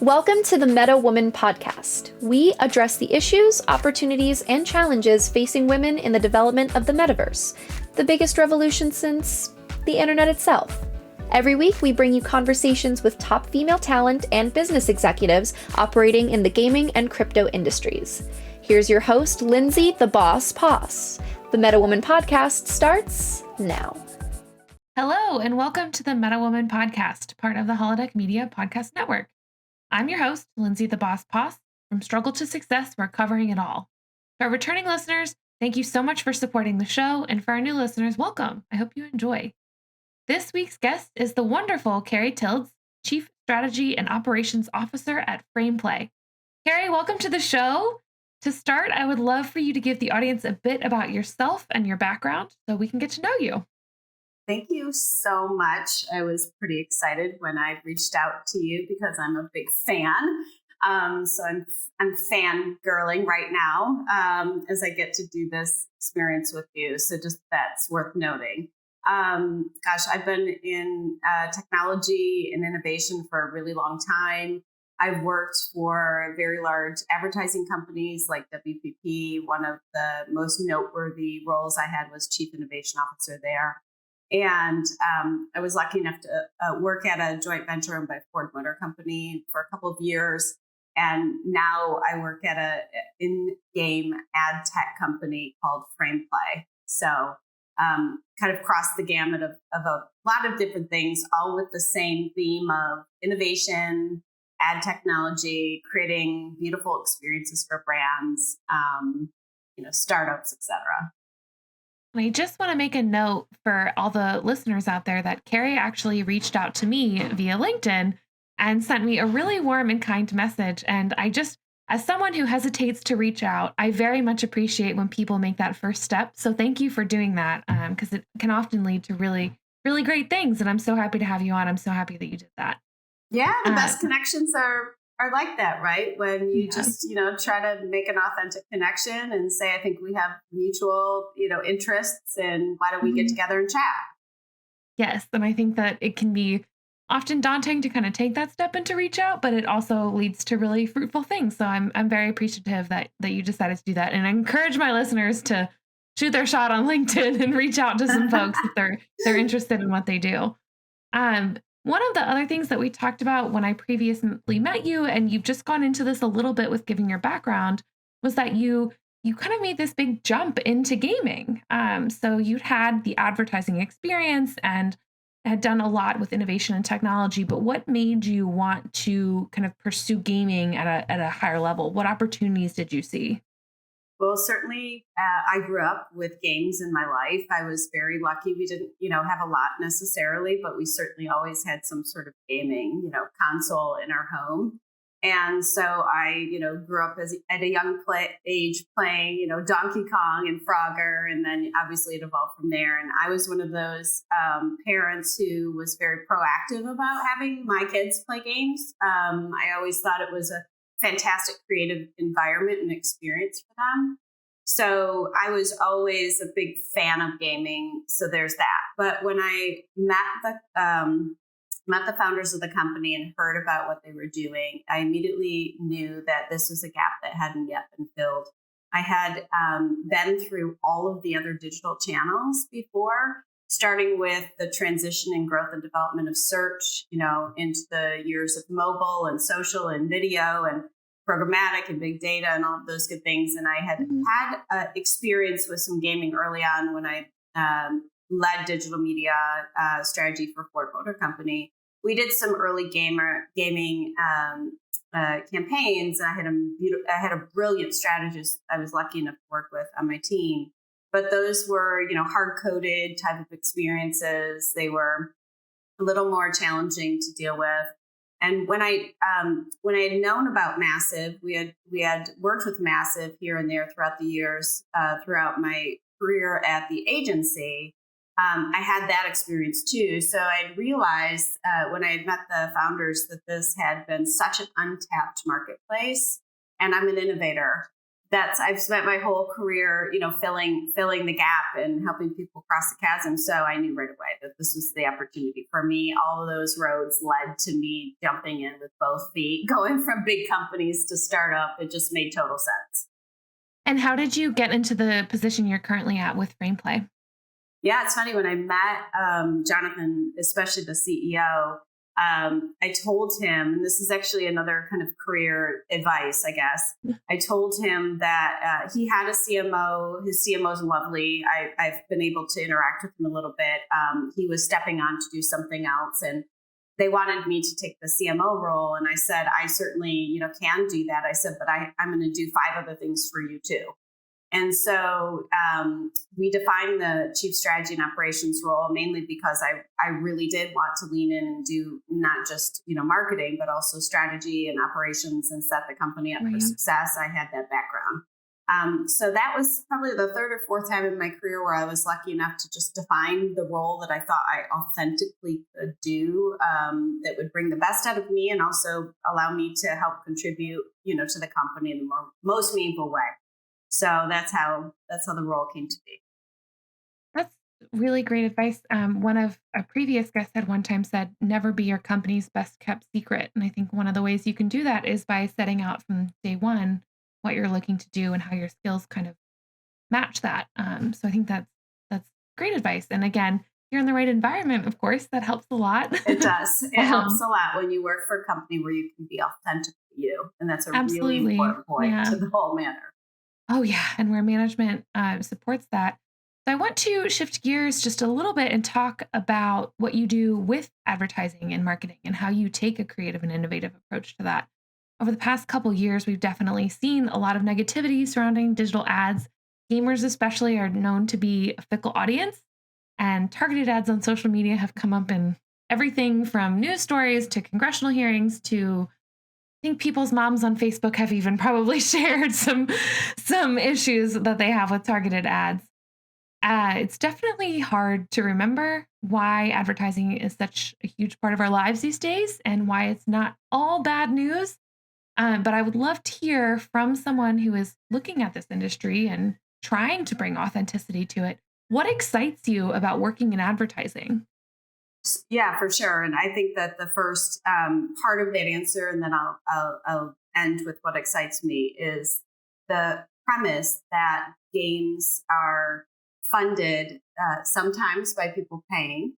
Welcome to the Meta Woman podcast. We address the issues, opportunities, and challenges facing women in the development of the metaverse, the biggest revolution since the internet itself. Every week, we bring you conversations with top female talent and business executives operating in the gaming and crypto industries. Here's your host, Lindsay the Boss Poss. The Meta Woman podcast starts now. Hello, and welcome to the Meta Woman podcast, part of the Holodeck Media Podcast Network. I'm your host, Lindsay the Boss Poss. From struggle to success, we're covering it all. To our returning listeners, thank you so much for supporting the show, and for our new listeners, welcome. I hope you enjoy. This week's guest is the wonderful Cary Tilds, Chief Strategy and Operations Officer at Frameplay. Cary, welcome to the show. To start, I would love for you to give the audience a bit about yourself and your background so we can get to know you. Thank you so much. I was pretty excited when I reached out to you because I'm a big fan. So I'm fangirling right now as I get to do this experience with you. So just that's worth noting. I've been in technology and innovation for a really long time. I've worked for very large advertising companies like WPP. One of the most noteworthy roles I had was Chief Innovation Officer there. And I was lucky enough to work at a joint venture owned by Ford Motor Company for a couple of years. And now I work at a in-game ad tech company called Frameplay. So kind of cross the gamut of a lot of different things, all with the same theme of innovation, ad technology, creating beautiful experiences for brands, startups, et cetera. I just want to make a note for all the listeners out there that Cary actually reached out to me via LinkedIn and sent me a really warm and kind message. And I just, as someone who hesitates to reach out, I very much appreciate when people make that first step. So thank you for doing that, because it can often lead to really, really great things. And I'm so happy to have you on. I'm so happy that you did that. Yeah, the best connections are like that, right? When you just, try to make an authentic connection and say, I think we have mutual, interests, and why don't we get together and chat? Yes. And I think that it can be often daunting to kind of take that step and to reach out, but it also leads to really fruitful things. So I'm very appreciative that you decided to do that. And I encourage my listeners to shoot their shot on LinkedIn and reach out to some folks if they're interested in what they do. One of the other things that we talked about when I previously met you, and you've just gone into this a little bit with giving your background, was that you kind of made this big jump into gaming. So you'd had the advertising experience and had done a lot with innovation and technology, but what made you want to kind of pursue gaming at a higher level? What opportunities did you see? Well, certainly, I grew up with games in my life. I was very lucky. We didn't, have a lot necessarily, but we certainly always had some sort of gaming, console in our home. And so I, grew up at a young age playing, Donkey Kong and Frogger, and then obviously it evolved from there. And I was one of those parents who was very proactive about having my kids play games. I always thought it was a fantastic creative environment and experience for them. So I was always a big fan of gaming. So there's that. But when I met the founders of the company and heard about what they were doing, I immediately knew that this was a gap that hadn't yet been filled. I had been through all of the other digital channels before, starting with the transition and growth and development of search, into the years of mobile and social and video and programmatic and big data and all of those good things. And I had experience with some gaming early on when I led digital media strategy for Ford Motor Company. We did some early gaming campaigns. I had a brilliant strategist I was lucky enough to work with on my team. But those were, hard-coded type of experiences. They were a little more challenging to deal with. And when I had known about Massive, we had worked with Massive here and there throughout the years, throughout my career at the agency. I had that experience too. So I realized when I had met the founders that this had been such an untapped marketplace, and I'm an innovator, I've spent my whole career, filling the gap and helping people cross the chasm. So I knew right away that this was the opportunity for me. All of those roads led to me jumping in with both feet, going from big companies to startup. It just made total sense. And how did you get into the position you're currently at with Frameplay? Yeah, it's funny when I met Jonathan, especially the CEO. I told him, and this is actually another kind of career advice, I guess. I told him that he had a CMO. His CMO is lovely. I've been able to interact with him a little bit. He was stepping on to do something else, and they wanted me to take the CMO role. And I said, I certainly, can do that. I said, but I'm going to do 5 other things for you too. And so we defined the chief strategy and operations role mainly because I really did want to lean in and do not just, marketing, but also strategy and operations and set the company up for success. I had that background. So that was probably the 3rd or 4th time in my career where I was lucky enough to just define the role that I thought I authentically could do, that would bring the best out of me and also allow me to help contribute, to the company in the most meaningful way. So that's how the role came to be. That's really great advice. One of a previous guest had one time said, never be your company's best kept secret. And I think one of the ways you can do that is by setting out from day one what you're looking to do and how your skills kind of match that. So I think that's great advice. And again, you're in the right environment, of course, that helps a lot. It does. It helps a lot when you work for a company where you can be authentic to you. And that's a really important point to the whole matter. Oh, yeah. And where management supports that. So I want to shift gears just a little bit and talk about what you do with advertising and marketing and how you take a creative and innovative approach to that. Over the past couple of years, we've definitely seen a lot of negativity surrounding digital ads. Gamers especially are known to be a fickle audience, and targeted ads on social media have come up in everything from news stories to congressional hearings to I think people's moms on Facebook have even probably shared some issues that they have with targeted ads. It's definitely hard to remember why advertising is such a huge part of our lives these days and why it's not all bad news. But I would love to hear from someone who is looking at this industry and trying to bring authenticity to it. What excites you about working in advertising? Yeah, for sure. And I think that the first part of that answer, and then I'll end with what excites me, is the premise that games are funded sometimes by people paying,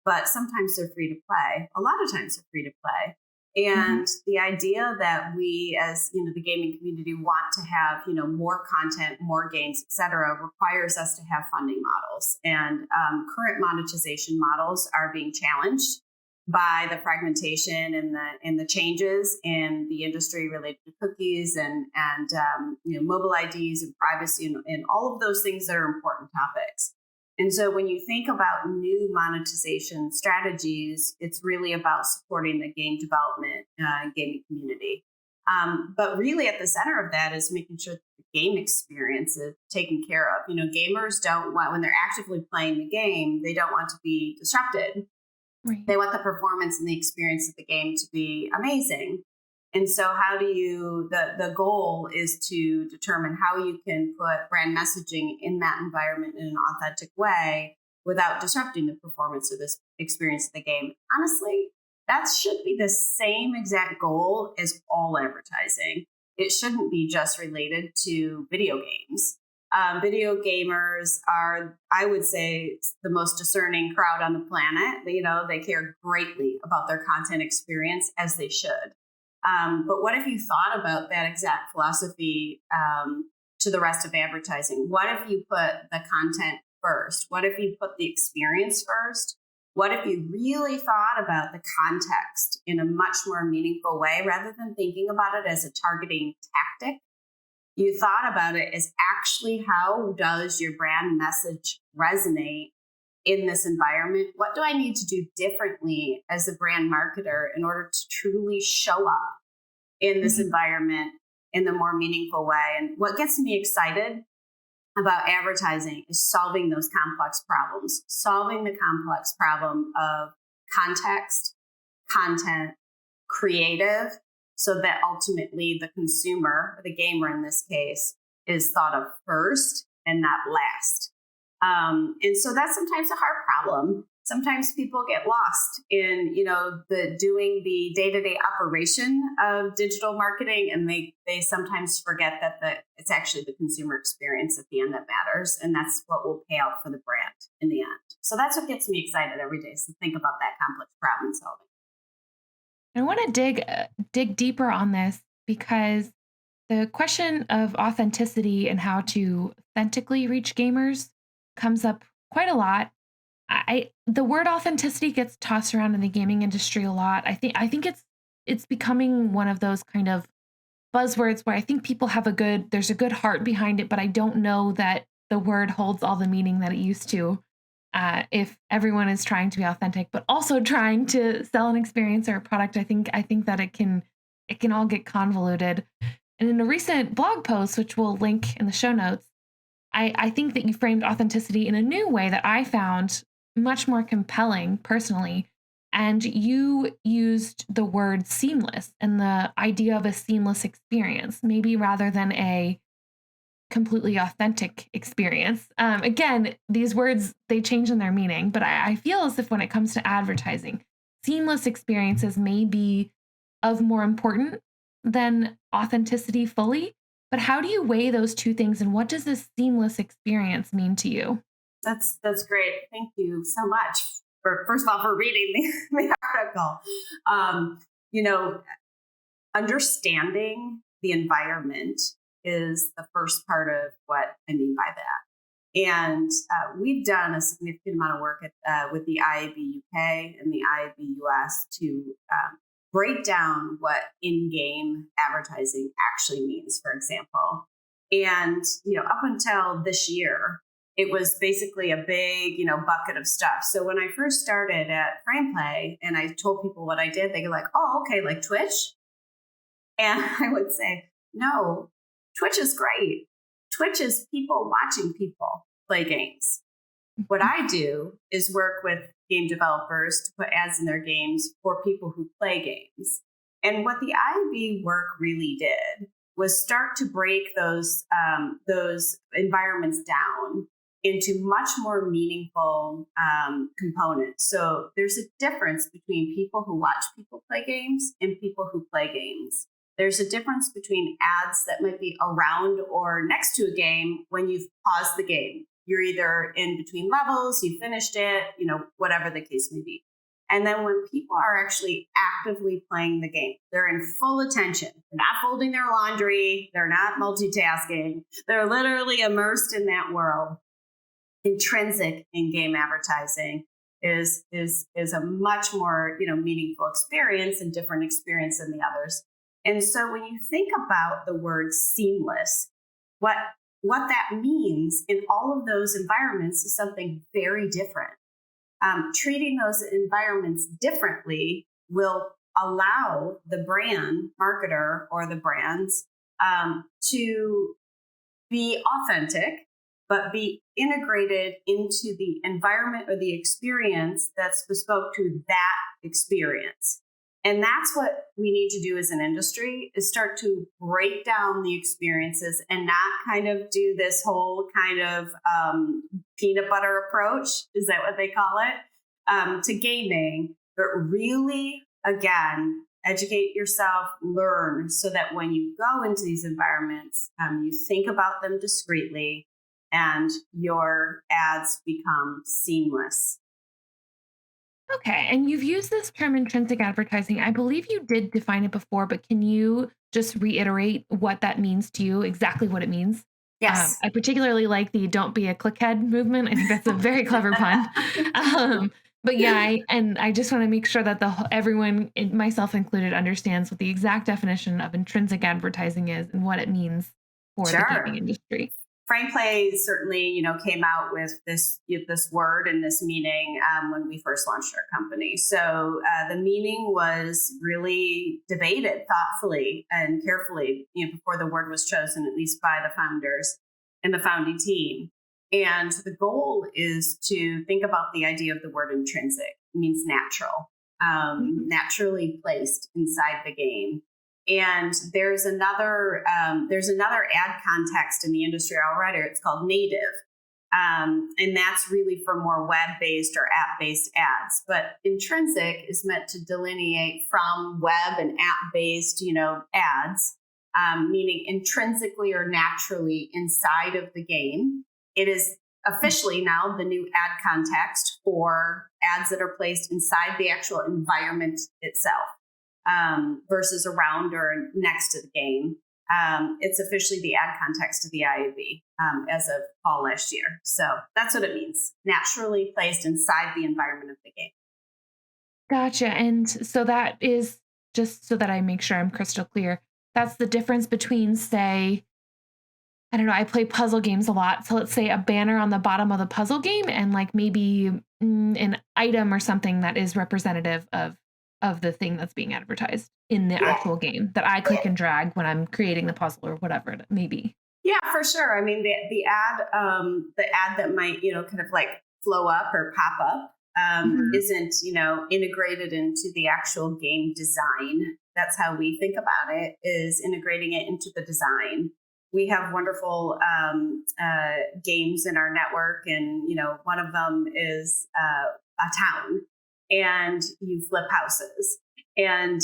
but sometimes they're free to play. A lot of times they're free to play. And the idea that we, as the gaming community, want to have more content, more games, et cetera, requires us to have funding models. And current monetization models are being challenged by the fragmentation and the changes in the industry related to cookies and mobile IDs and privacy and all of those things that are important topics. And so when you think about new monetization strategies, it's really about supporting the game development gaming community. But really at the center of that is making sure that the game experience is taken care of. Gamers don't want, when they're actively playing the game, they don't want to be disrupted. Right. They want the performance and the experience of the game to be amazing. And so how do you, the goal is to determine how you can put brand messaging in that environment in an authentic way without disrupting the performance or this experience of the game. Honestly, that should be the same exact goal as all advertising. It shouldn't be just related to video games. Video gamers are, I would say, the most discerning crowd on the planet. They care greatly about their content experience, as they should. But what if you thought about that exact philosophy to the rest of advertising? What if you put the content first? What if you put the experience first? What if you really thought about the context in a much more meaningful way rather than thinking about it as a targeting tactic? You thought about it as actually how does your brand message resonate in this environment? What do I need to do differently as a brand marketer in order to truly show up in this environment in the more meaningful way? And what gets me excited about advertising is solving those complex problems, solving the complex problem of context, content, creative, so that ultimately the consumer, or the gamer in this case, is thought of first and not last. And so that's sometimes a hard problem. Sometimes people get lost in, doing the day-to-day operation of digital marketing, and they sometimes forget that it's actually the consumer experience at the end that matters, and that's what will pay out for the brand in the end. So that's what gets me excited every day, is to think about that complex problem solving. I want to dig deeper on this, because the question of authenticity and how to authentically reach gamers comes up quite a lot. The word authenticity gets tossed around in the gaming industry a lot. I think it's becoming one of those kind of buzzwords where I think people have there's a good heart behind it, but I don't know that the word holds all the meaning that it used to. If everyone is trying to be authentic, but also trying to sell an experience or a product, I think that it can all get convoluted. And in a recent blog post, which we'll link in the show notes, I think that you framed authenticity in a new way that I found much more compelling personally. And you used the word seamless and the idea of a seamless experience, maybe rather than a completely authentic experience. Again, these words, they change in their meaning, but I feel as if when it comes to advertising, seamless experiences may be of more important than authenticity fully. But how do you weigh those two things, and what does this seamless experience mean to you? That's great. Thank you so much for, first of all, for reading the article. Understanding the environment is the first part of what I mean by that. And we've done a significant amount of work with the IAB UK and the IAB US to break down what in-game advertising actually means, for example. And, up until this year, it was basically a big, bucket of stuff. So when I first started at Frameplay and I told people what I did, they go like, oh, okay, like Twitch? And I would say, no, Twitch is great. Twitch is people watching people play games. What I do is work with game developers to put ads in their games for people who play games. And what the IAB work really did was start to break those environments down into much more meaningful components. So there's a difference between people who watch people play games and people who play games. There's a difference between ads that might be around or next to a game when you've paused the game. You're either in between levels, you finished it, whatever the case may be. And then when people are actually actively playing the game, they're in full attention. They're not folding their laundry. They're not multitasking. They're literally immersed in that world. Intrinsic in game advertising is a much more, meaningful experience and different experience than the others. And so when you think about the word seamless, what that means in all of those environments is something very different. Treating those environments differently will allow the brand marketer or the brands to be authentic, but be integrated into the environment or the experience that's bespoke to that experience. And that's what we need to do as an industry, is start to break down the experiences and not kind of do this whole kind of peanut butter approach, is that what they call it, to gaming, but really, again, educate yourself, learn, so that when you go into these environments, you think about them discreetly and your ads become seamless. Okay, and you've used this term intrinsic advertising. I believe you did define it before, but can you just reiterate what that means to you, exactly what it means? Yes. I particularly like the "don't be a clickhead" movement. I think that's a very clever pun. But yeah, I just want to make sure that everyone, myself included, understands what the exact definition of intrinsic advertising is and what it means for the gaming industry. Frameplay certainly, came out with this word and this meaning when we first launched our company. So the meaning was really debated thoughtfully and carefully, before the word was chosen, at least by the founders and the founding team. And the goal is to think about the idea of the word intrinsic. It means natural, naturally placed inside the game. And there's another ad context in the industry already. It's called native. And that's really for more web-based or app-based ads. But Intrinsic is meant to delineate from web and app-based, ads, meaning intrinsically or naturally inside of the game. It is officially now the new ad context for ads that are placed inside the actual environment itself, versus around or next to the game. It's officially the ad context of the IAB as of fall last year. So that's what it means. Naturally placed inside the environment of the game. Gotcha. And so that is, just so that I make sure I'm crystal clear, that's the difference between, say, I don't know, I play puzzle games a lot. So let's say a banner on the bottom of the puzzle game and like maybe an item or something that is representative of the thing that's being advertised in the actual game that I click and drag when I'm creating the puzzle or whatever it may be. Yeah, for sure. I mean, the ad that might, kind of like flow up or pop up isn't, integrated into the actual game design. That's how we think about it, is integrating it into the design. We have wonderful games in our network, and one of them is a town, and you flip houses. And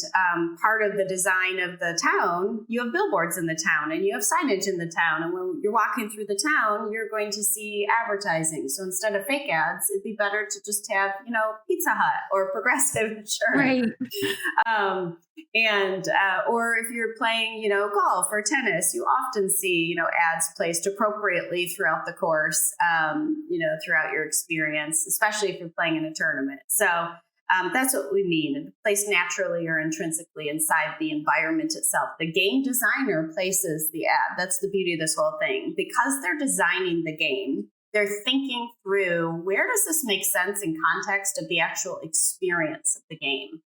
part of the design of the town, you have billboards in the town and you have signage in the town. And when you're walking through the town, you're going to see advertising. So instead of fake ads, it'd be better to just have, Pizza Hut or Progressive Insurance. Right. Or if you're playing, golf or tennis, you often see, ads placed appropriately throughout the course, throughout your experience, especially if you're playing in a tournament. So that's what we mean, placed naturally or intrinsically inside the environment itself. The game designer places the ad. That's the beauty of this whole thing. Because they're designing the game, they're thinking through, where does this make sense in context of the actual experience of the game,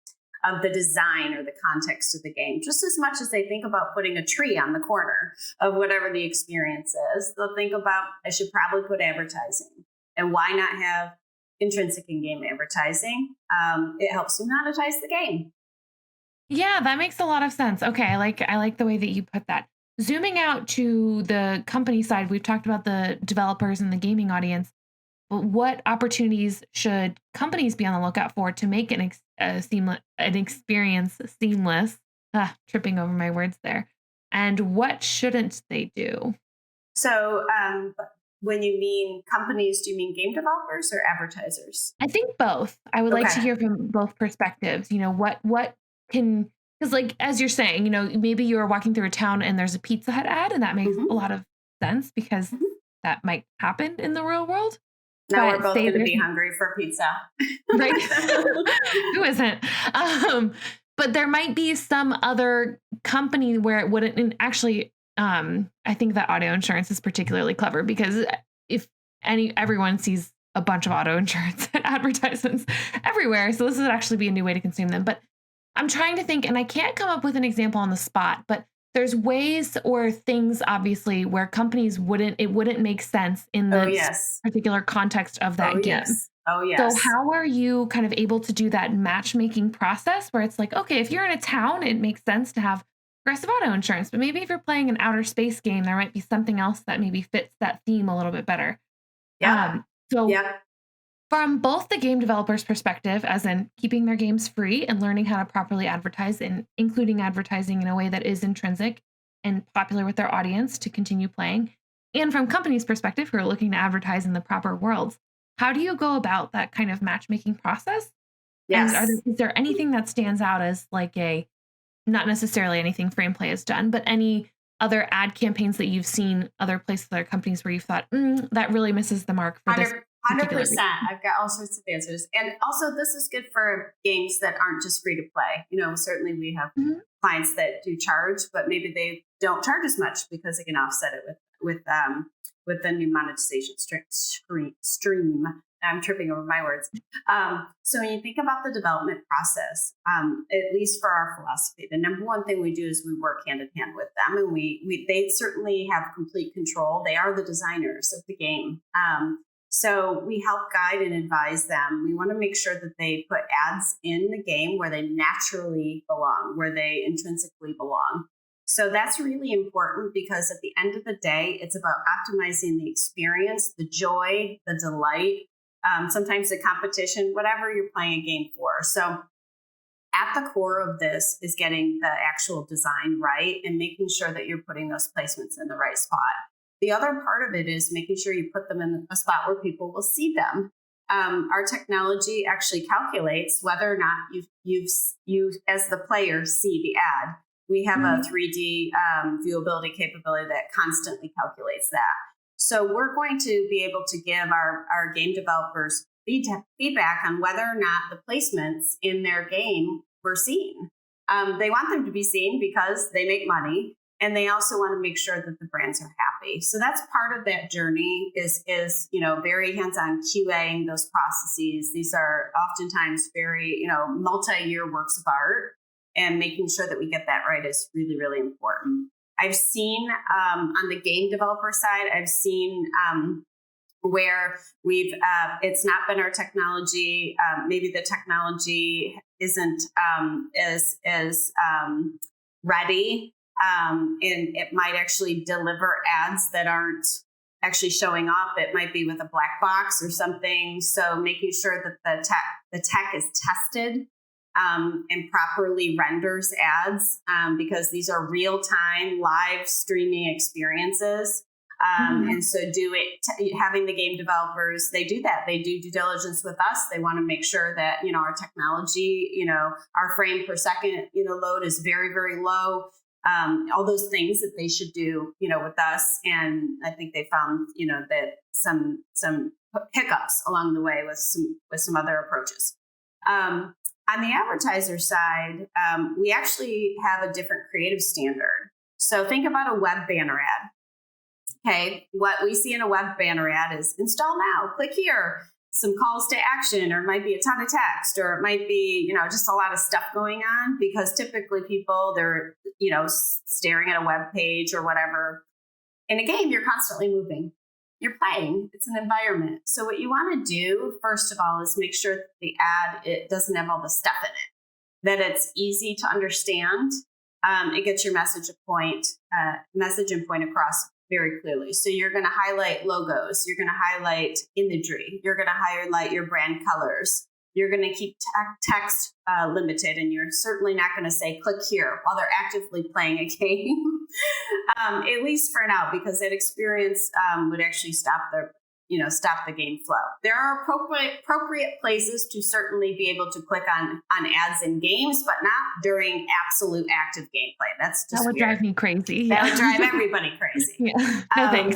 of the design or the context of the game, just as much as they think about putting a tree on the corner of whatever the experience is. They'll think about, I should probably put advertising. And why not have intrinsic in-game advertising? It helps you monetize the game. Yeah, that makes a lot of sense. Okay, I like the way that you put that. Zooming out to the company side, we've talked about the developers and the gaming audience. But what opportunities should companies be on the lookout for to make an experience seamless? Tripping over my words there. And what shouldn't they do? So, when you mean companies, do you mean game developers or advertisers? I think both. I would like to hear from both perspectives. What can, because like, as you're saying, maybe you're walking through a town and there's a Pizza Hut ad, and that makes a lot of sense because that might happen in the real world. Now we're both going to be hungry for pizza. Right? Who isn't? But there might be some other company where it wouldn't. And actually, I think that auto insurance is particularly clever because if everyone sees a bunch of auto insurance advertisements everywhere, so this would actually be a new way to consume them. But I'm trying to think, and I can't come up with an example on the spot, but there's ways or things obviously where companies wouldn't make sense in the particular context of that game. Oh, yes. So how are you kind of able to do that matchmaking process where it's like, okay, if you're in a town, it makes sense to have Progressive auto insurance, but maybe if you're playing an outer space game, there might be something else that maybe fits that theme a little bit better. From both the game developer's perspective, as in keeping their games free and learning how to properly advertise and including advertising in a way that is intrinsic and popular with their audience to continue playing, and from companies' perspective who are looking to advertise in the proper worlds, how do you go about that kind of matchmaking process? Yes. And is there anything that stands out as like not necessarily anything Frameplay has done, but any other ad campaigns that you've seen other places, other companies where you've thought, that really misses the mark for this? 100%. I've got all sorts of answers. And also this is good for games that aren't just free to play. Certainly we have clients that do charge, but maybe they don't charge as much because they can offset it with the new monetization stream. I'm tripping over my words. So when you think about the development process, at least for our philosophy, the number one thing we do is we work hand in hand with them, and they certainly have complete control. They are the designers of the game. So we help guide and advise them. We want to make sure that they put ads in the game where they naturally belong, where they intrinsically belong. So that's really important because at the end of the day, it's about optimizing the experience, the joy, the delight, sometimes the competition, whatever you're playing a game for. So at the core of this is getting the actual design right and making sure that you're putting those placements in the right spot. The other part of it is making sure you put them in a spot where people will see them. Our technology actually calculates whether or not you as the player see the ad. We have a 3D viewability capability that constantly calculates that. So we're going to be able to give our game developers feedback on whether or not the placements in their game were seen. They want them to be seen because they make money, and they also want to make sure that the brands are happy. So that's part of that journey is very hands-on QAing those processes. These are oftentimes very multi-year works of art, and making sure that we get that right is really, really important. I've seen on the game developer side, where it's not been our technology. Maybe the technology isn't as ready, and it might actually deliver ads that aren't actually showing up. It might be with a black box or something. So making sure that the tech is tested and properly renders ads, because these are real-time live streaming experiences. And so having the game developers, they do that. They do due diligence with us. They want to make sure that, our technology, our frame per second, load is very, very low. All those things that they should do, with us. And I think they found, that some hiccups along the way with some other approaches. On the advertiser side, we actually have a different creative standard. So think about a web banner ad. Okay, what we see in a web banner ad is install now, click here, some calls to action, or it might be a ton of text, or it might be, just a lot of stuff going on, because typically people, they're, staring at a web page or whatever. In a game, you're constantly moving. You're playing. It's an environment. So what you want to do, first of all, is make sure that the ad, it doesn't have all the stuff in it, that it's easy to understand. It gets your message and point across very clearly. So you're going to highlight logos. You're going to highlight imagery. You're going to highlight your brand colors. You're going to keep text limited, and you're certainly not going to say click here while they're actively playing a game, at least for now, because that experience would actually stop the game flow. There are appropriate places to certainly be able to click on ads in games, but not during absolute active gameplay. That's just that would weird. Drive me crazy. That would drive everybody crazy. Yeah. No thanks.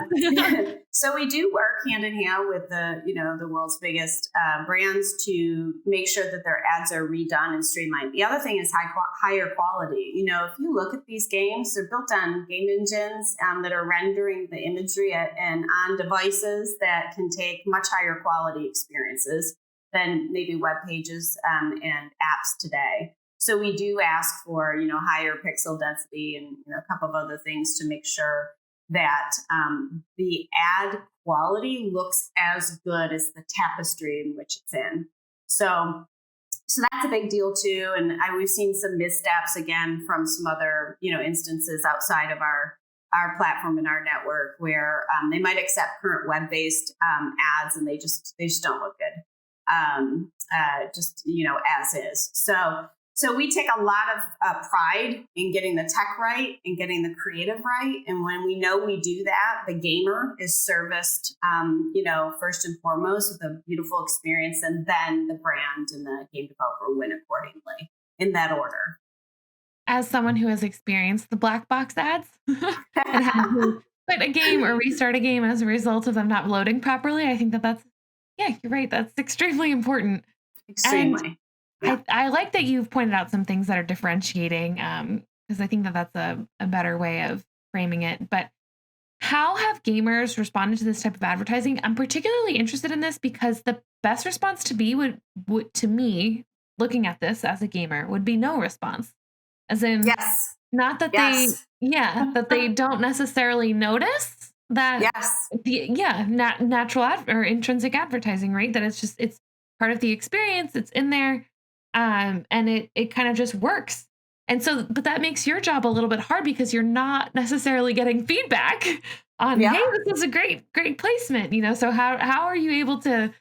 So we do work hand in hand with the world's biggest brands to make sure that their ads are redone and streamlined. The other thing is higher quality. If you look at these games, they're built on game engines that are rendering the imagery and on devices that can take much higher quality experiences than maybe web pages and apps today. So we do ask for, higher pixel density and a couple of other things to make sure that the ad quality looks as good as the tapestry in which it's in. So that's a big deal too. And we've seen some missteps again from some other, instances outside of our platform and our network where they might accept current web-based ads and they just don't look good, as is. So we take a lot of pride in getting the tech right and getting the creative right. And when we know we do that, the gamer is serviced, first and foremost with a beautiful experience, and then the brand and the game developer win accordingly in that order. As someone who has experienced the black box ads and had to quit a game or restart a game as a result of them not loading properly, I think that's you're right. That's extremely important. Extremely. And I like that you've pointed out some things that are differentiating, because I think that's a better way of framing it. But how have gamers responded to this type of advertising? I'm particularly interested in this because the best response to me, looking at this as a gamer, would be no response. As in, yes. Not that yes. that they don't necessarily notice that Yes. natural or intrinsic advertising, right? That it's part of the experience. It's in there, and it kind of just works. And so, but that makes your job a little bit hard because you're not necessarily getting feedback on, Yeah. hey, this is a great placement. So how are you able to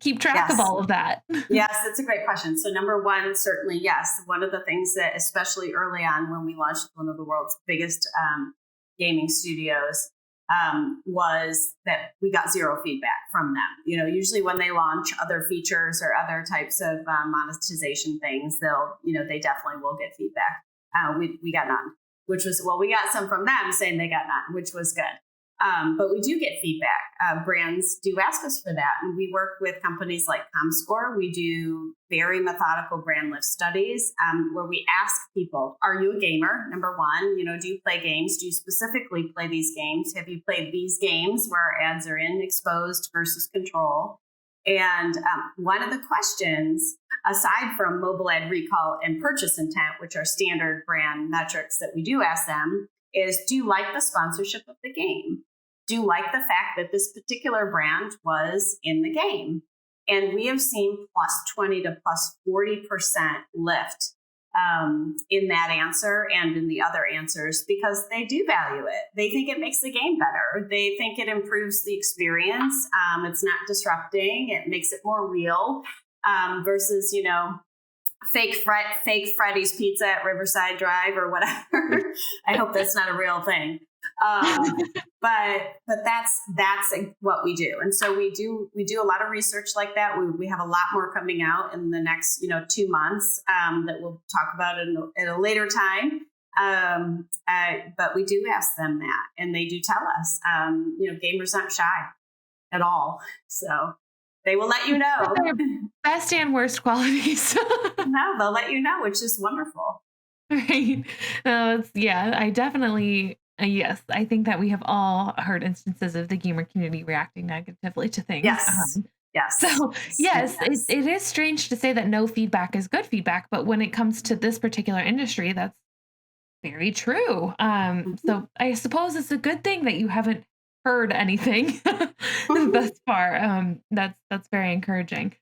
keep track of Yes. all of that? Yes, that's a great question. So number one, certainly, yes. One of the things that, especially early on when we launched one of the world's biggest gaming studios, was that we got zero feedback from them. Usually when they launch other features or other types of monetization things, they definitely will get feedback. We got none, which was, well, we got some from them saying they got none, which was good. But we do get feedback. Brands do ask us for that. And we work with companies like ComScore. We do very methodical brand lift studies where we ask people, are you a gamer? Number one, do you play games? Do you specifically play these games? Have you played these games where ads are in exposed versus control? And one of the questions, aside from mobile ad recall and purchase intent, which are standard brand metrics that we do ask them, is, do you like the sponsorship of the game? Do you like the fact that this particular brand was in the game? And we have seen plus 20 to plus 40% lift in that answer and in the other answers because they do value it. They think it makes the game better. They think it improves the experience. It's not disrupting. It makes it more real versus, fake Freddy's Pizza at Riverside Drive or whatever. I hope that's not a real thing. But that's what we do. And so we do a lot of research like that. We have a lot more coming out in the next, 2 months that we'll talk about at a later time. But we do ask them that, and they do tell us, gamers aren't shy at all. So they will let you know. Their best and worst qualities. No, they'll let you know, which is wonderful. Right. No, I definitely, yes, I think that we have all heard instances of the gamer community reacting negatively to things. Yes. Yes. So yes, it is strange to say that no feedback is good feedback, but when it comes to this particular industry, that's very true. So I suppose it's a good thing that you haven't heard anything thus far. That's very encouraging.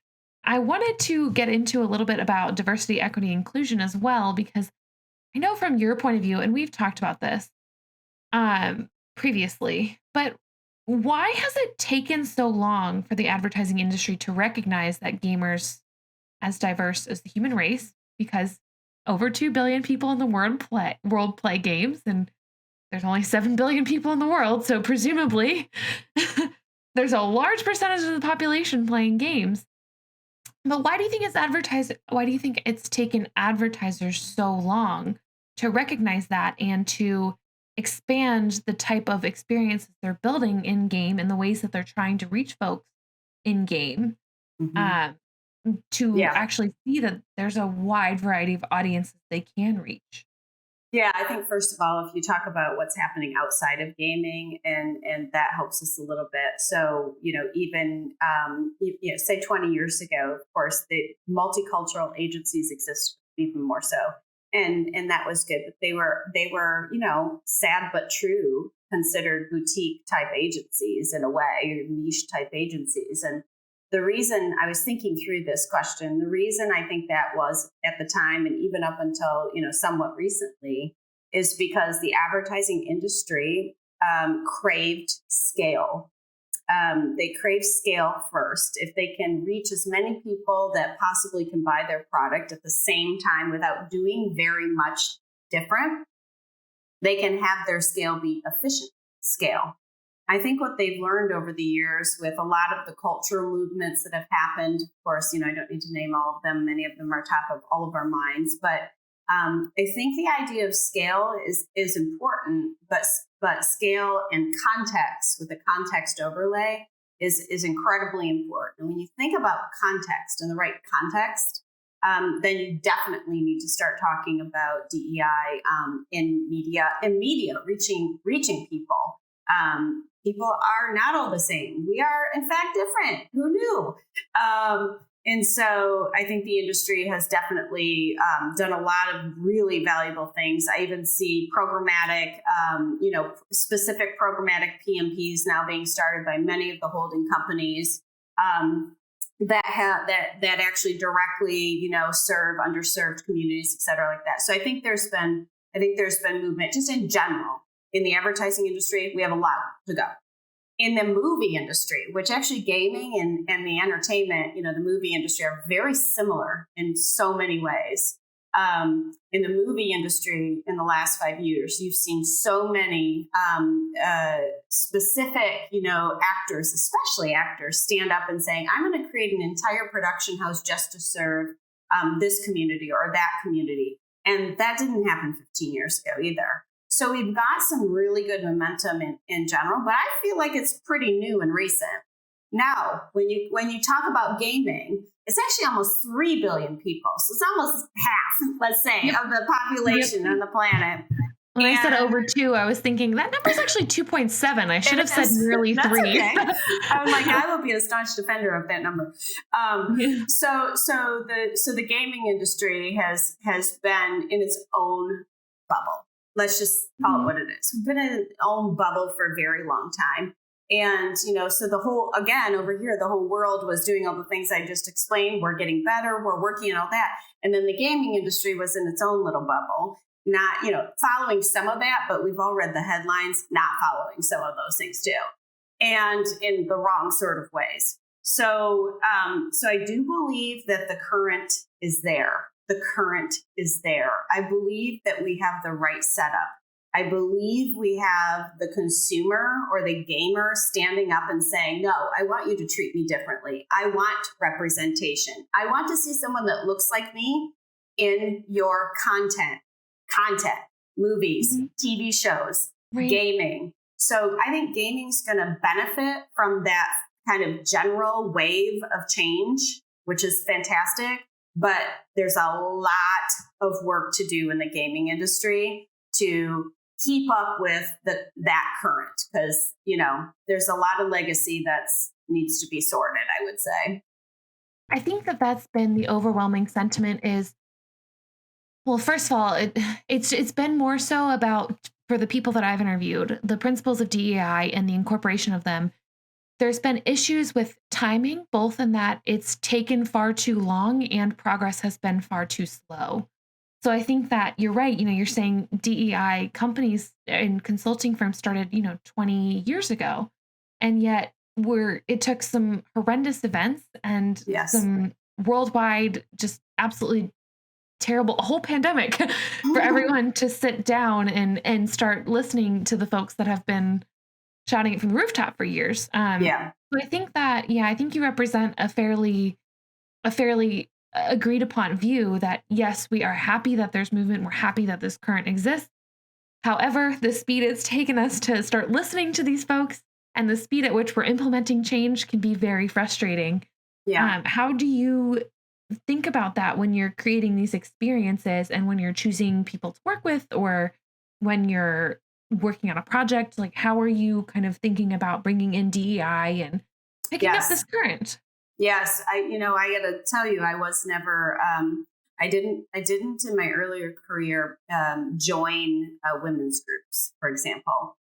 I wanted to get into a little bit about diversity, equity, inclusion as well, because I know from your point of view, and we've talked about this previously, but why has it taken so long for the advertising industry to recognize that gamers as diverse as the human race? Because over 2 billion people in the world play games, and there's only 7 billion people in the world. So presumably there's a large percentage of the population playing games. But why do you think it's taken advertisers so long to recognize that and to expand the type of experiences they're building in game and the ways that they're trying to reach folks in game to actually see that there's a wide variety of audiences they can reach? Yeah, I think first of all, if you talk about what's happening outside of gaming, and that helps us a little bit. So, even say 20 years ago, of course, the multicultural agencies exist even more so, and that was good. But they were sad but true, considered boutique type agencies in a way, niche type agencies. And the reason I was thinking through this question, the reason I think that was at the time and even up until, somewhat recently, is because the advertising industry craved scale. They crave scale first. If they can reach as many people that possibly can buy their product at the same time without doing very much different, they can have their scale be efficient scale. I think what they've learned over the years with a lot of the cultural movements that have happened, of course, I don't need to name all of them. Many of them are top of all of our minds. But I think the idea of scale is important, but scale and context with the context overlay is incredibly important. And when you think about context and the right context, then you definitely need to start talking about DEI in media reaching people. People are not all the same. We are, in fact, different. Who knew? And so I think the industry has definitely done a lot of really valuable things. I even see programmatic, specific programmatic PMPs now being started by many of the holding companies that actually directly, serve underserved communities, et cetera, like that. So I think there's been movement just in general in the advertising industry. We have a lot to go. In the movie industry, which actually gaming and the entertainment, the movie industry are very similar in so many ways. In the movie industry in the last 5 years, you've seen so many specific, actors, especially actors, stand up and saying, I'm going to create an entire production house just to serve this community or that community. And that didn't happen 15 years ago either. So we've got some really good momentum in general, but I feel like it's pretty new and recent. Now, when you talk about gaming, it's actually almost 3 billion people. So it's almost half, let's say, of the population on the planet. When I said over 2, I was thinking that number's actually 2.7. I should have said nearly 3. Okay. I'm like, I will be a staunch defender of that number. So the gaming industry has been in its own bubble. Let's just call it what it is. We've been in its own bubble for a very long time. And, so the whole, again, over here, the whole world was doing all the things I just explained. We're getting better. We're working on all that. And then the gaming industry was in its own little bubble, not, following some of that, but we've all read the headlines, not following some of those things too. And in the wrong sort of ways. So I do believe that the current is there. The current is there. I believe that we have the right setup. I believe we have the consumer or the gamer standing up and saying, no, I want you to treat me differently. I want representation. I want to see someone that looks like me in your content, movies, TV shows, gaming. So I think gaming's going to benefit from that kind of general wave of change, which is fantastic. But there's a lot of work to do in the gaming industry to keep up with that current, because, there's a lot of legacy that needs to be sorted, I would say. I think that that's been the overwhelming sentiment is, well, first of all, it's been more so about, for the people that I've interviewed, the principles of DEI and the incorporation of them. There's been issues with timing, both in that it's taken far too long and progress has been far too slow. So I think that you're right. You're saying DEI companies and consulting firms started, 20 years ago. And yet it took some horrendous events and some worldwide, just absolutely terrible, a whole pandemic for everyone to sit down and start listening to the folks that have been shouting it from the rooftop for years. So I think that, I think you represent a fairly agreed upon view that, yes, we are happy that there's movement. We're happy that this current exists. However, the speed it's taken us to start listening to these folks and the speed at which we're implementing change can be very frustrating. How do you think about that when you're creating these experiences and when you're choosing people to work with, or when you're working on a project? Like, how are you kind of thinking about bringing in DEI and picking up this current? Yes. I got to tell you, I was never, I didn't in my earlier career, join women's groups, for example.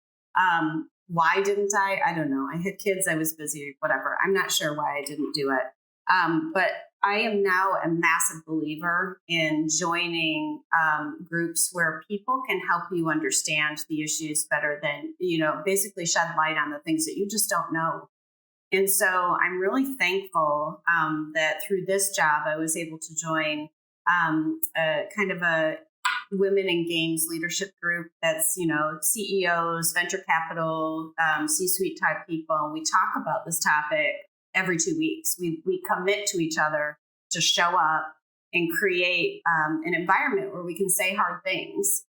Why didn't I? I don't know. I had kids. I was busy, whatever. I'm not sure why I didn't do it. But I am now a massive believer in joining groups where people can help you understand the issues better than, basically shed light on the things that you just don't know. And so I'm really thankful that through this job, I was able to join kind of a women in games leadership group that's, CEOs, venture capital, C-suite type people. And we talk about this topic every 2 weeks. We commit to each other to show up and create an environment where we can say hard things.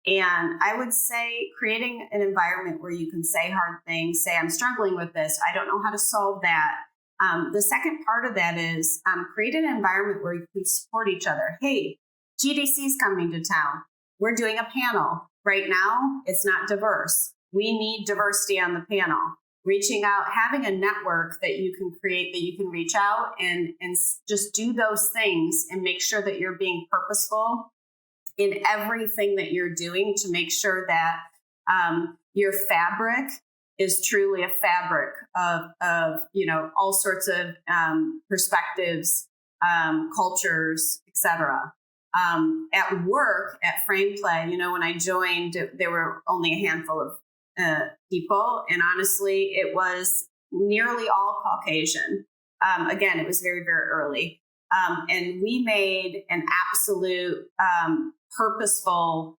And I would say creating an environment where you can say hard things, say, I'm struggling with this, I don't know how to solve that. The second part of that is create an environment where you can support each other. Hey, GDC's coming to town. We're doing a panel. Right now, it's not diverse. We need diversity on the panel. reaching out, having a network that you can create, that you can reach out and just do those things and make sure that you're being purposeful in everything that you're doing to make sure that your fabric is truly a fabric of all sorts of perspectives, cultures, etc. At work, at Frameplay, when I joined, there were only a handful of people. And honestly, it was nearly all Caucasian. Again, it was very, very early. And we made an absolute purposeful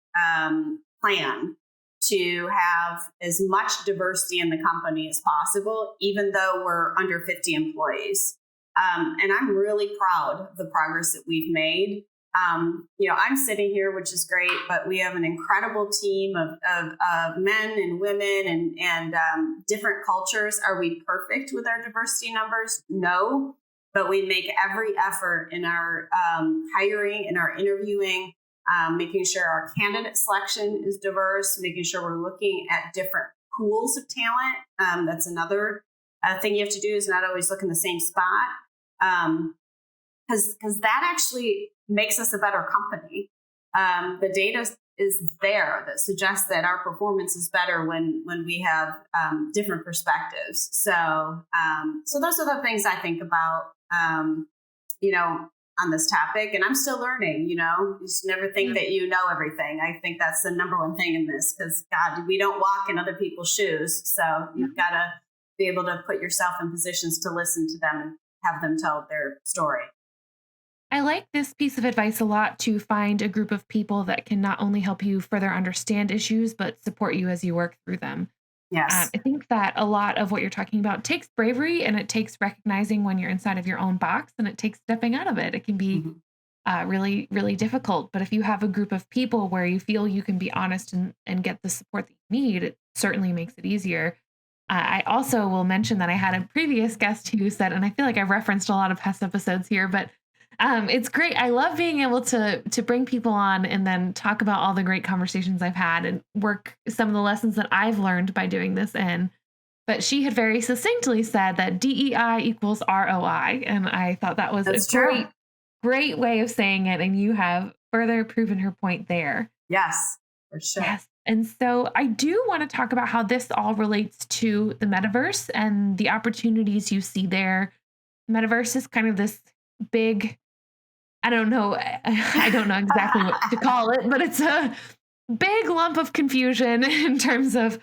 plan to have as much diversity in the company as possible, even though we're under 50 employees. And I'm really proud of the progress that we've made. I'm sitting here, which is great, but we have an incredible team of men and women and different cultures. Are we perfect with our diversity numbers? No, but we make every effort in our hiring, in our interviewing, making sure our candidate selection is diverse, making sure we're looking at different pools of talent. That's another thing you have to do, is not always look in the same spot. Because that actually makes us a better company. The data is there that suggests that our performance is better when we have different perspectives. So those are the things I think about, on this topic. And I'm still learning. You just never think that you know everything. I think that's the number one thing in this, because God, we don't walk in other people's shoes. So you've got to be able to put yourself in positions to listen to them and have them tell their story. I like this piece of advice a lot, to find a group of people that can not only help you further understand issues, but support you as you work through them. Yes. I think that a lot of what you're talking about takes bravery, and it takes recognizing when you're inside of your own box, and it takes stepping out of it. It can be really, really difficult. But if you have a group of people where you feel you can be honest and get the support that you need, it certainly makes it easier. I also will mention that I had a previous guest who said, and I feel like I've referenced a lot of past episodes here, but it's great. I love being able to bring people on and then talk about all the great conversations I've had and work some of the lessons that I've learned by doing this in. But she had very succinctly said that DEI equals ROI. And I thought that was great way of saying it. And you have further proven her point there. Yes, for sure. Yes. And so I do want to talk about how this all relates to the metaverse and the opportunities you see there. Metaverse is kind of this big, I don't know exactly what to call it, but it's a big lump of confusion in terms of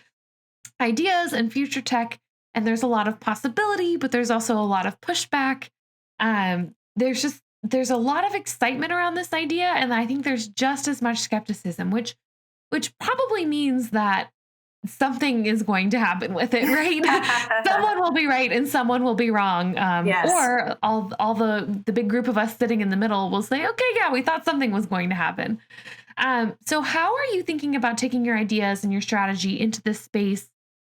ideas and future tech. And there's a lot of possibility, but there's also a lot of pushback. There's a lot of excitement around this idea. And I think there's just as much skepticism, which probably means that something is going to happen with it, right? Someone will be right and someone will be wrong. Yes. Or all the big group of us sitting in the middle will say, okay, yeah, we thought something was going to happen. So how are you thinking about taking your ideas and your strategy into this space,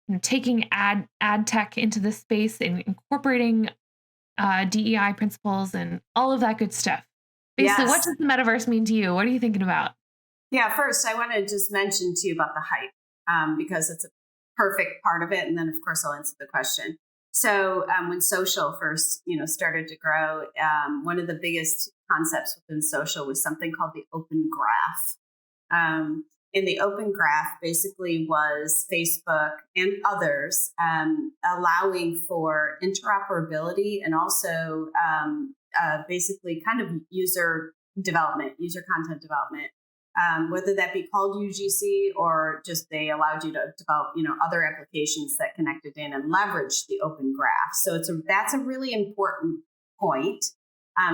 and taking ad tech into this space and incorporating DEI principles and all of that good stuff? Basically, What does the metaverse mean to you? What are you thinking about? Yeah, first, I want to just mention to you about the hype, because it's a perfect part of it. And then, of course, I'll answer the question. So when social first, started to grow, one of the biggest concepts within social was something called the open graph. And the open graph basically was Facebook and others allowing for interoperability and also basically kind of user content development. Whether that be called UGC or just they allowed you to develop, other applications that connected in and leverage the open graph. So that's a really important point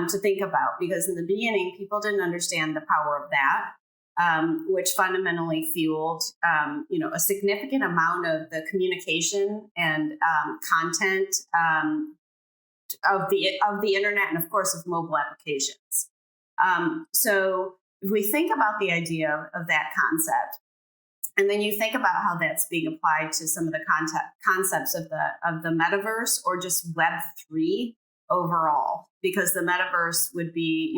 to think about, because in the beginning, people didn't understand the power of that, which fundamentally fueled, a significant amount of the communication and content of the internet, and of course of mobile applications. So if we think about the idea of that concept, and then you think about how that's being applied to some of the concepts of the metaverse, or just Web3 overall, because the metaverse would be,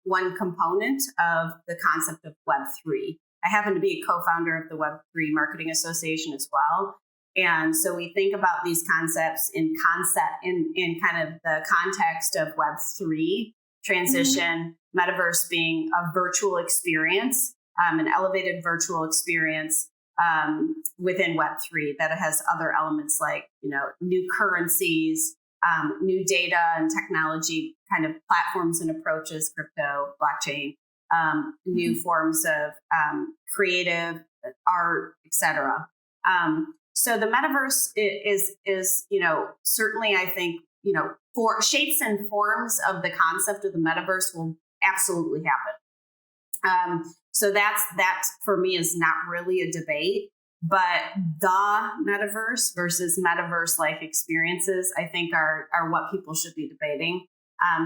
one component of the concept of Web3. I happen to be a co-founder of the Web3 Marketing Association as well. And so we think about these concepts in kind of the context of Web3 transition, metaverse being a virtual experience, an elevated virtual experience within Web3 that has other elements like, new currencies, new data and technology kind of platforms and approaches, crypto, blockchain, new forms of creative art, etc. So the metaverse is certainly, I think, for shapes and forms of the concept of the metaverse will absolutely happen. So that for me is not really a debate, but the metaverse versus metaverse-like experiences, I think are what people should be debating.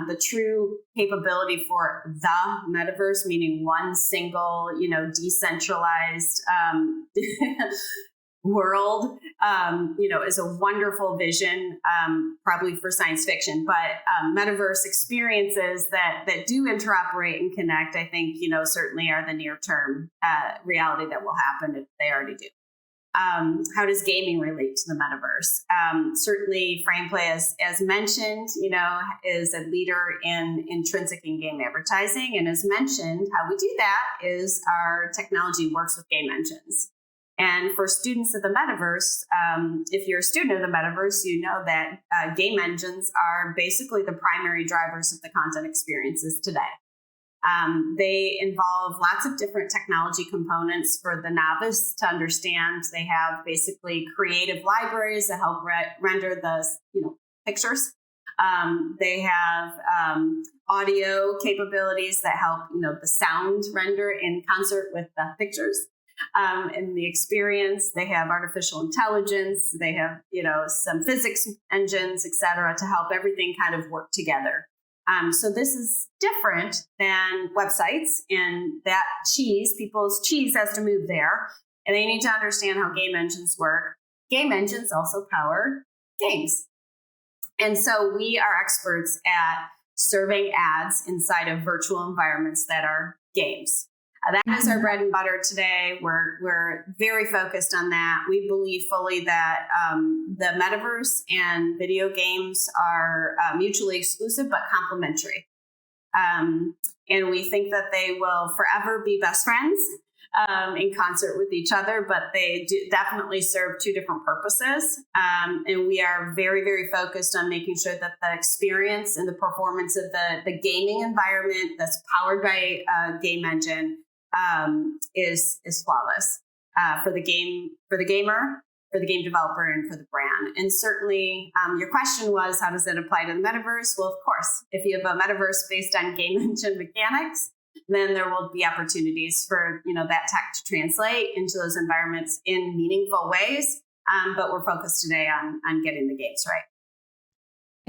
The true capability for the metaverse, meaning one single, decentralized world, is a wonderful vision, probably for science fiction, but metaverse experiences that do interoperate and connect, I think, certainly are the near term reality that will happen if they already do. How does gaming relate to the metaverse? Certainly Frameplay, as mentioned, is a leader in intrinsic in-game advertising. And as mentioned, how we do that is our technology works with game engines. And for students of the metaverse, if you're a student of the metaverse, you know that game engines are basically the primary drivers of the content experiences today. They involve lots of different technology components for the novice to understand. They have basically creative libraries that help render the pictures. They have audio capabilities that help the sound render in concert with the pictures. In the experience, they have artificial intelligence. They have some physics engines, et cetera, to help everything kind of work together. So this is different than websites, and that people's cheese has to move there, and they need to understand how game engines work. Game engines also power games. And so we are experts at serving ads inside of virtual environments that are games. That is our bread and butter today. We're very focused on that. We believe fully that the metaverse and video games are mutually exclusive but complementary. And we think that they will forever be best friends in concert with each other, but they do definitely serve two different purposes. And we are very, very focused on making sure that the experience and the performance of the gaming environment that's powered by a game engine is flawless for the gamer, for the game developer, and for the brand. And certainly, your question was, how does it apply to the metaverse? Well, of course, if you have a metaverse based on game engine mechanics, then there will be opportunities for that tech to translate into those environments in meaningful ways. But we're focused today on getting the games right.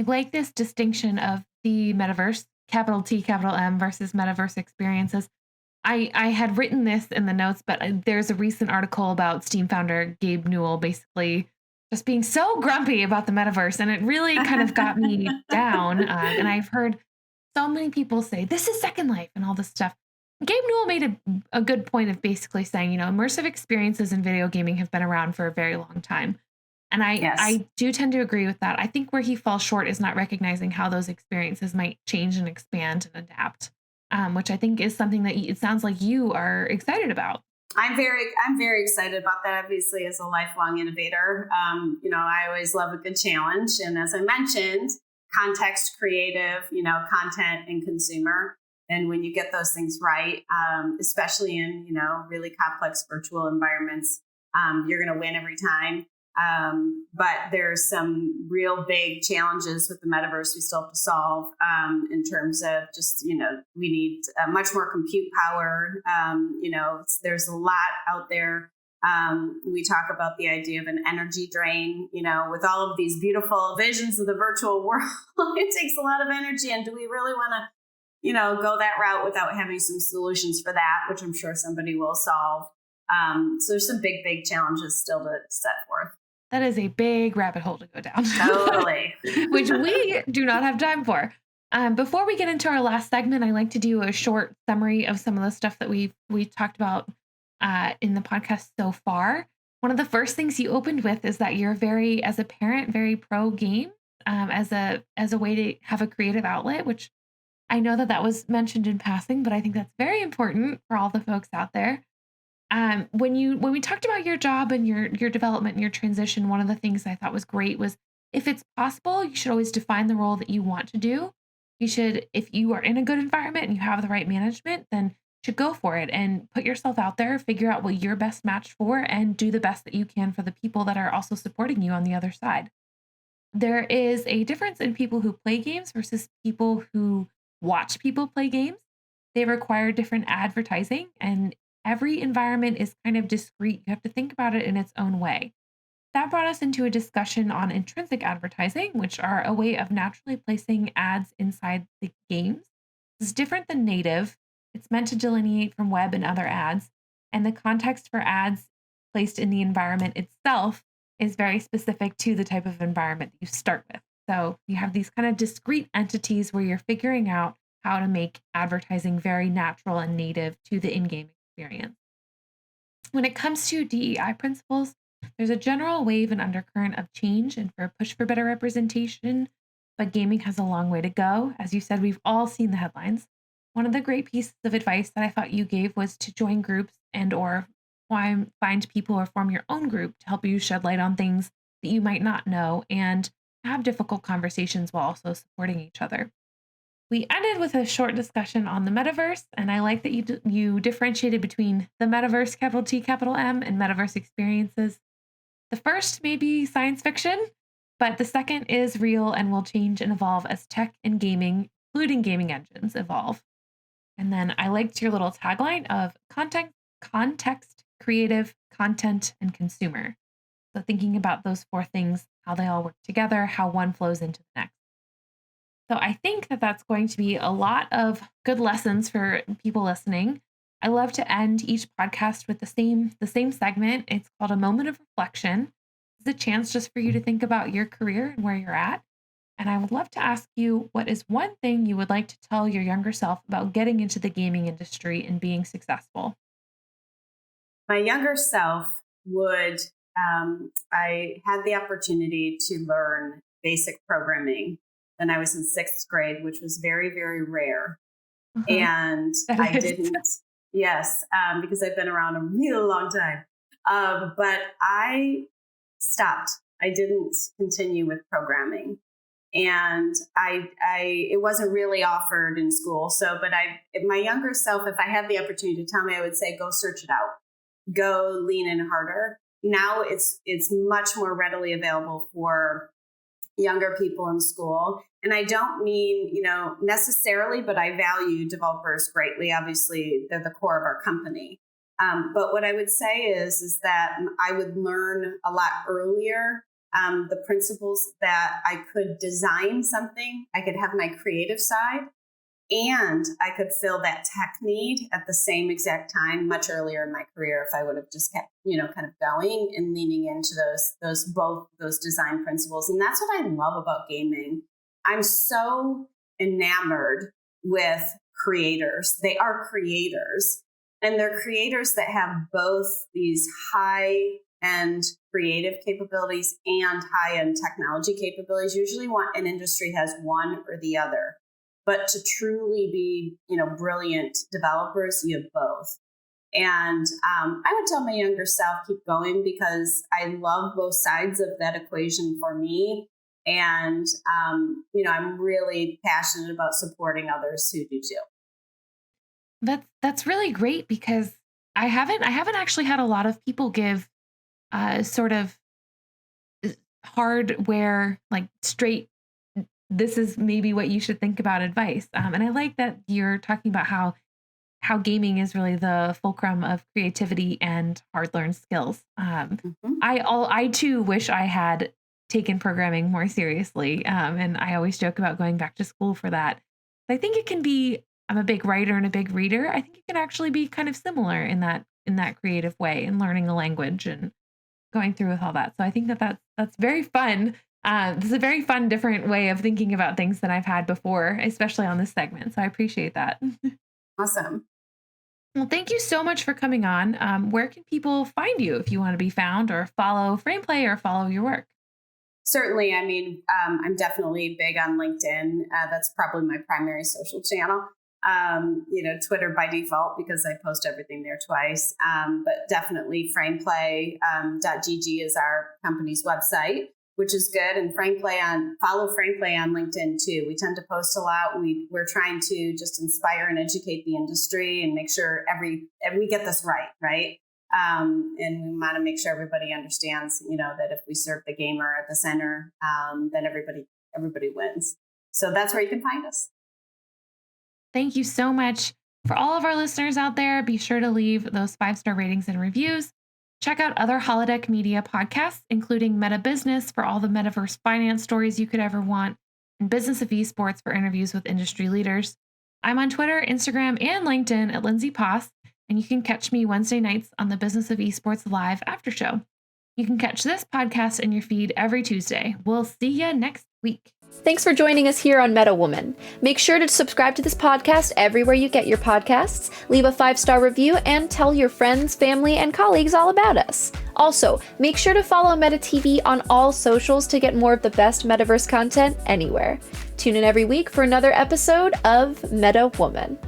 I like this distinction of the metaverse, capital T, capital M, versus metaverse experiences. I had written this in the notes, but there's a recent article about Steam founder Gabe Newell basically just being so grumpy about the metaverse, and it really kind of got me down. And I've heard so many people say, this is Second Life and all this stuff. Gabe Newell made a good point of basically saying, immersive experiences in video gaming have been around for a very long time. And I do tend to agree with that. I think where he falls short is not recognizing how those experiences might change and expand and adapt. Which I think is something that it sounds like you are excited about. I'm very excited about that, obviously, as a lifelong innovator. I always love a good challenge. And as I mentioned, context, creative, content and consumer. And when you get those things right, especially in, really complex virtual environments, you're going to win every time. But there's some real big challenges with the metaverse we still have to solve in terms of just, we need much more compute power. There's a lot out there. We talk about the idea of an energy drain, with all of these beautiful visions of the virtual world. It takes a lot of energy. And do we really want to, go that route without having some solutions for that, which I'm sure somebody will solve. So there's some big challenges still to set forth. That is a big rabbit hole to go down. Totally. Which we do not have time for. Before we get into our last segment, I like to do a short summary of some of the stuff that we talked about in the podcast so far. One of the first things you opened with is that you're very, as a parent, very pro game, as a way to have a creative outlet, which I know that that was mentioned in passing, but I think that's very important for all the folks out there. When we talked about your job and your development and your transition, one of the things I thought was great was if it's possible, you should always define the role that you want to do. You should, if you are in a good environment and you have the right management, then you should go for it and put yourself out there, figure out what you're best matched for, and do the best that you can for the people that are also supporting you on the other side. There is a difference in people who play games versus people who watch people play games. They require different advertising, and every environment is kind of discrete. You have to think about it in its own way. That brought us into a discussion on intrinsic advertising, which are a way of naturally placing ads inside the games. It's different than native. It's meant to delineate from web and other ads, and the context for ads placed in the environment itself is very specific to the type of environment that you start with. So you have these kind of discrete entities where you're figuring out how to make advertising very natural and native to the in-game experience. When it comes to DEI principles, there's a general wave and undercurrent of change and for a push for better representation, but gaming has a long way to go. As you said, we've all seen the headlines. One of the great pieces of advice that I thought you gave was to join groups and or find people or form your own group to help you shed light on things that you might not know and have difficult conversations while also supporting each other. We ended with a short discussion on the metaverse, and I like that you differentiated between the metaverse, capital T, capital M, and metaverse experiences. The first may be science fiction, but the second is real and will change and evolve as tech and gaming, including gaming engines, evolve. And then I liked your little tagline of context, creative, content, and consumer. So thinking about those four things, how they all work together, how one flows into the next. So I think that that's going to be a lot of good lessons for people listening. I love to end each podcast with the same segment. It's called a moment of reflection. It's a chance just for you to think about your career and where you're at. And I would love to ask you, what is one thing you would like to tell your younger self about getting into the gaming industry and being successful? My younger self would, I had the opportunity to learn basic programming when I was in sixth grade, which was very, very rare. Uh-huh. And I didn't, yes, because I've been around a really long time. But I stopped. I didn't continue with programming. And it wasn't really offered in school. So, but my younger self, if I had the opportunity to tell me, I would say, go search it out, go lean in harder. Now it's much more readily available for younger people in school. And I don't mean, necessarily, but I value developers greatly. Obviously, they're the core of our company. But what I would say is that I would learn a lot earlier the principles that I could design something, I could have my creative side, and I could fill that tech need at the same exact time much earlier in my career if I would have just kept, kind of going and leaning into both those design principles. And that's what I love about gaming. I'm so enamored with creators. They are creators, and they're creators that have both these high-end creative capabilities and high-end technology capabilities. Usually an industry has one or the other. But to truly be, brilliant developers, you have both. And I would tell my younger self, keep going, because I love both sides of that equation for me. And, I'm really passionate about supporting others who do too. That's really great, because I haven't actually had a lot of people give sort of hardware, like straight, this is maybe what you should think about advice. And I like that you're talking about how gaming is really the fulcrum of creativity and hard learned skills. I too wish I had taken programming more seriously. And I always joke about going back to school for that. I think it can be, I'm a big writer and a big reader. I think it can actually be kind of similar in that creative way, and learning a language and going through with all that. So I think that's very fun. This is a very fun, different way of thinking about things than I've had before, especially on this segment. So I appreciate that. Awesome. Well, thank you so much for coming on. Where can people find you if you want to be found or follow Frameplay or follow your work? Certainly. I mean, I'm definitely big on LinkedIn. That's probably my primary social channel. Twitter by default because I post everything there twice. But definitely Frameplay.gg is our company's website, which is good. And follow Frameplay on LinkedIn too. We tend to post a lot. We're trying to just inspire and educate the industry and make sure we get this right? And we want to make sure everybody understands, that if we serve the gamer at the center, then everybody wins. So that's where you can find us. Thank you so much. For all of our listeners out there, be sure to leave those 5-star ratings and reviews. Check out other Holodeck Media podcasts, including Meta Business for all the metaverse finance stories you could ever want, and Business of Esports for interviews with industry leaders. I'm on Twitter, Instagram, and LinkedIn at Lindsay Poss, and you can catch me Wednesday nights on the Business of Esports Live After Show. You can catch this podcast in your feed every Tuesday. We'll see you next week. Thanks for joining us here on Meta Woman. Make sure to subscribe to this podcast everywhere you get your podcasts, leave a 5-star review, and tell your friends, family, and colleagues all about us. Also, make sure to follow Meta TV on all socials to get more of the best metaverse content anywhere. Tune in every week for another episode of Meta Woman.